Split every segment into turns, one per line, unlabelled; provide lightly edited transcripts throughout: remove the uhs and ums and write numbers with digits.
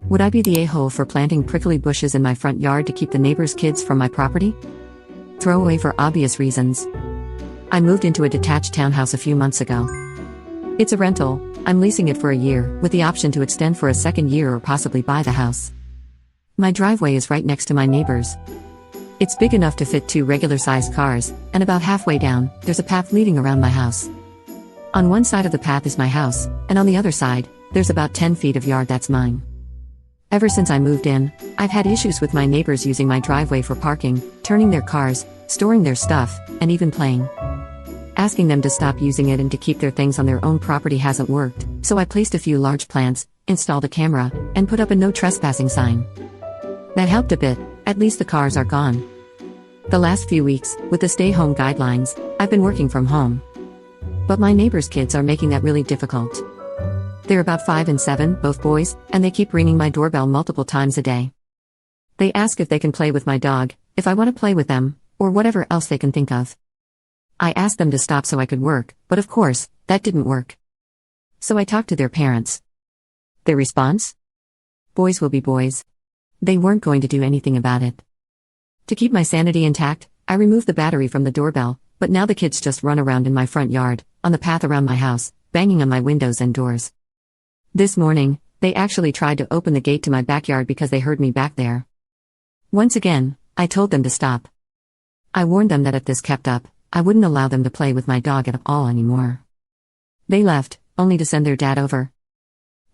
Would I be the a-hole for planting prickly bushes in my front yard to keep the neighbor's kids from my property? Throwaway for obvious reasons. I moved into a detached townhouse a few months ago. It's a rental. I'm leasing it for a year, with the option to extend for a second year or possibly buy the house. My driveway is right next to my neighbor's. It's big enough to fit 2 regular-sized cars, and about halfway down, there's a path leading around my house. On one side of the path is my house, and on the other side, there's about 10 feet of yard that's mine. Ever since I moved in, I've had issues with my neighbors using my driveway for parking, turning their cars, storing their stuff, and even playing. Asking them to stop using it and to keep their things on their own property hasn't worked, so I placed a few large plants, installed a camera, and put up a no trespassing sign. That helped a bit. At least the cars are gone. The last few weeks, with the stay-home guidelines, I've been working from home. But my neighbor's kids are making that really difficult. They're about 5 and 7, both boys, and they keep ringing my doorbell multiple times a day. They ask if they can play with my dog, if I want to play with them, or whatever else they can think of. I asked them to stop so I could work, but of course, that didn't work. So I talked to their parents. Their response? Boys will be boys. They weren't going to do anything about it. To keep my sanity intact, I removed the battery from the doorbell, but now the kids just run around in my front yard, on the path around my house, banging on my windows and doors. This morning, they actually tried to open the gate to my backyard because they heard me back there. Once again, I told them to stop. I warned them that if this kept up, I wouldn't allow them to play with my dog at all anymore. They left, only to send their dad over.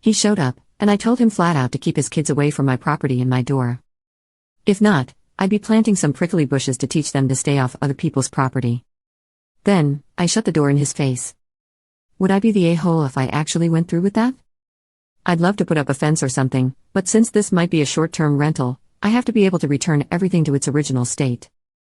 He showed up, and I told him flat out to keep his kids away from my property and my door. If not, I'd be planting some prickly bushes to teach them to stay off other people's property. Then, I shut the door in his face. Would I be the a-hole if I actually went through with that? I'd love to put up a fence or something, but since this might be a short-term rental, I have to be able to return everything to its original state.